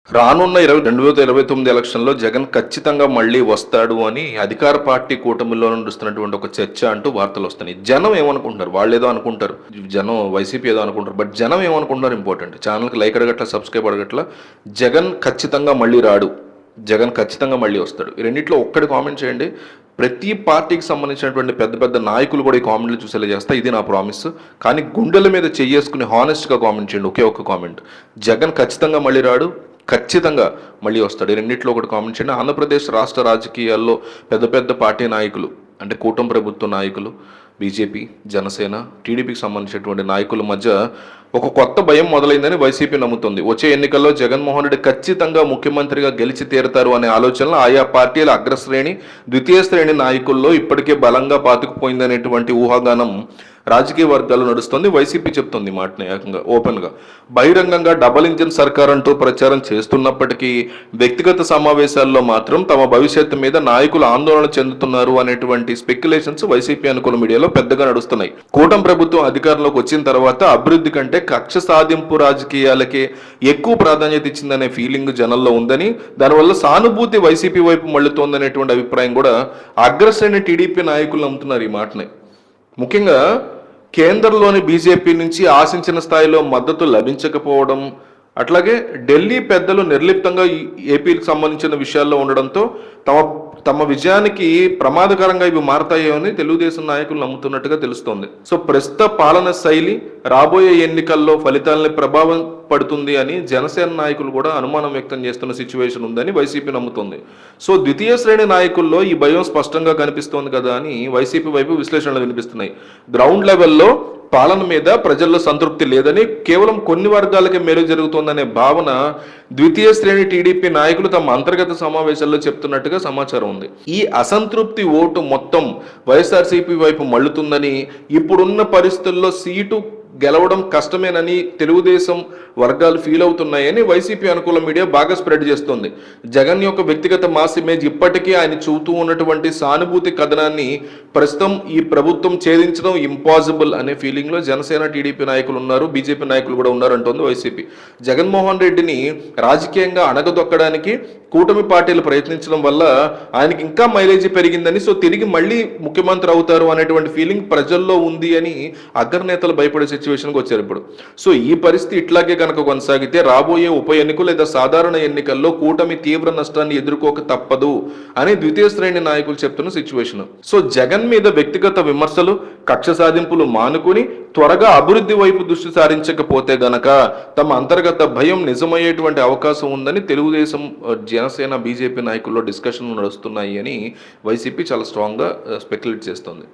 రానున్న 2029 ఎలక్షన్‌లో జగన్ ఖచ్చితంగా మళ్ళీ వస్తాడు అని అధికార పార్టీ కూటమిలో నడుస్తున్నటువంటి ఒక చర్చ అంటూ వార్తలొస్తున్నాయి. జనం ఏమనుకుంటున్నారు? వాళ్ళేదో అనుకుంటారు. జనం వైసీపీ ఏదో అనుకుంటారు. బట్ జనం ఏమనుకుంటున్నారు ఇంపార్టెంట్. ఛానెల్‌కి లైక్ అడగట్ల, సబ్స్క్రైబ్ అడగట్ల. జగన్ ఖచ్చితంగా మళ్ళీ రాడు. జగన్ ఖచ్చితంగా మళ్ళీ వస్తాడు. ఈ రెండిట్లో ఒక్కటి కామెంట్ చేయండి. ప్రతి పార్టీకి సంబంధించినటువంటి పెద్ద పెద్ద నాయకులు కూడా ఈ కామెంట్లు చూసేలా చేస్తా. ఇది నా ప్రామిస్. కానీ గుండెల మీద చెయ్యేసుకుని హానెస్ట్‌గా కామెంట్ చేయండి. ఒకే ఒక్క కామెంట్. జగన్ ఖచ్చితంగా మళ్ళీ రాడు. ఖచ్చితంగా మళ్ళీ వస్తాడు. ఈ రెండిట్లో ఒకటి కామెంట్ చేయండి. ఆంధ్రప్రదేశ్ రాష్ట్ర రాజకీయాల్లో పెద్ద పెద్ద పార్టీ నాయకులు అంటే కూటమి ప్రభుత్వ నాయకులు, బీజేపీ, జనసేన, టీడీపీకి సంబంధించినటువంటి నాయకుల మధ్య ఒక కొత్త భయం మొదలైందని వైసీపీ నమ్ముతుంది. వచ్చే ఎన్నికల్లో జగన్మోహన్ రెడ్డి ఖచ్చితంగా ముఖ్యమంత్రిగా గెలిచి తీరుతారు అనే ఆలోచనలు ఆయా పార్టీల అగ్రశ్రేణి, ద్వితీయ శ్రేణి నాయకుల్లో ఇప్పటికే బలంగా పాతుకుపోయిందనేటువంటి ఊహాగానం రాజకీయ వర్గాలు నడుస్తుంది. వైసీపీ చెప్తుంది మాటని ఏకంగా ఓపెన్గా. బహిరంగంగా డబల్ ఇంజిన్ సర్కార్ అంటూ ప్రచారం చేస్తున్నప్పటికీ వ్యక్తిగత సమావేశాల్లో మాత్రం తమ భవిష్యత్తు మీద నాయకులు ఆందోళన చెందుతున్నారు అనేటువంటి స్పెక్యులేషన్స్ వైసీపీ అనుకూల మీడియాలో పెద్దగా నడుస్తున్నాయి. కూటమి ప్రభుత్వం అధికారంలోకి వచ్చిన తర్వాత అభివృద్ధి కంటే కక్ష సాధింపు రాజకీయాలకే ఎక్కువ ప్రాధాన్యత ఇచ్చిందనే ఫీలింగ్ జనంలో ఉందని, దానివల్ల సానుభూతి వైసీపీ వైపు మళ్ళుతోందనేటువంటి అభిప్రాయం కూడా అగ్రశ్రేణి టీడీపీ నాయకులు నమ్ముతున్నారు ఈ మాటని. ముఖ్యంగా కేంద్రంలోని బీజేపీ నుంచి ఆశించిన స్థాయిలో మద్దతు లభించకపోవడం, అట్లాగే ఢిల్లీ పెద్దలు నిర్లిప్తంగా ఏపీకి సంబంధించిన విషయాల్లో ఉండడంతో తమ విజయానికి ప్రమాదకరంగా ఇవి మారతాయని తెలుగుదేశం నాయకులు నమ్ముతున్నట్టుగా తెలుస్తోంది. సో ప్రస్తుత పాలన శైలి రాబోయే ఎన్నికల్లో ఫలితాలని ప్రభావం పడుతుంది అని జనసేన నాయకులు కూడా అనుమానం వ్యక్తం చేస్తున్న సిచ్యువేషన్ ఉందని వైసీపీ నమ్ముతుంది. సో ద్వితీయ శ్రేణి నాయకుల్లో ఈ భయం స్పష్టంగా కనిపిస్తోంది కదా అని వైసీపీ వైపు విశ్లేషణలు వినిపిస్తున్నాయి. గ్రౌండ్ లెవెల్లో పాలన మీద ప్రజల్లో సంతృప్తి లేదని, కేవలం కొన్ని వర్గాలకే మేలు జరుగుతోందనే భావన ద్వితీయ శ్రేణి టీడీపీ నాయకులు తమ అంతర్గత సమావేశాల్లో చెప్తున్నట్టుగా సమాచారం ఉంది. ఈ అసంతృప్తి ఓటు మొత్తం వైఎస్ఆర్సీపీ వైపు మళ్ళుతుందని, ఇప్పుడున్న పరిస్థితుల్లో సీటు గెలవడం కష్టమేనని తెలుగుదేశం వర్గాలు ఫీల్ అవుతున్నాయని వైసీపీ అనుకూల మీడియా బాగా స్ప్రెడ్ చేస్తోంది. జగన్ యొక్క వ్యక్తిగత మాస్ ఇమేజ్ ఇప్పటికీ ఆయన చూస్తూ ఉన్నటువంటి సానుభూతి కథనాన్ని ప్రస్తుతం ఈ ప్రభుత్వం ఛేదించడం ఇంపాసిబుల్ అనే ఫీలింగ్లో జనసేన టీడీపీ నాయకులు ఉన్నారు, బీజేపీ నాయకులు కూడా ఉన్నారంటోంది వైసీపీ. జగన్మోహన్ రెడ్డిని రాజకీయంగా అణగదొక్కడానికి కూటమి పార్టీలు ప్రయత్నించడం వల్ల ఆయనకి ఇంకా మైలేజీ పెరిగిందని, సో తిరిగి మళ్ళీ ముఖ్యమంత్రి అవుతారు అనేటువంటి ఫీలింగ్ ప్రజల్లో ఉంది అని అగ్రనేతలు భయపడే సిచ్యువేషన్కి వచ్చారు ఇప్పుడు. సో ఈ పరిస్థితి ఇట్లాగే కనుక కొనసాగితే రాబోయే ఉప ఎన్నికలు లేదా సాధారణ ఎన్నికల్లో కూటమి తీవ్ర నష్టాన్ని ఎదుర్కోక తప్పదు అని ద్వితీయ శ్రేణి నాయకులు చెప్తున్న సిచ్యువేషన్. సో జగన్ మీద వ్యక్తిగత విమర్శలు, కక్ష సాధింపులు మానుకుని త్వరగా అభివృద్ధి వైపు దృష్టి సారించకపోతే గనక తమ అంతర్గత భయం నిజమయ్యేటువంటి అవకాశం ఉందని తెలుగుదేశం, జనసేన, బీజేపీ నాయకుల్లో డిస్కషన్లు నడుస్తున్నాయి అని వైసీపీ చాలా స్ట్రాంగ్గా స్పెక్యులేట్ చేస్తుంది.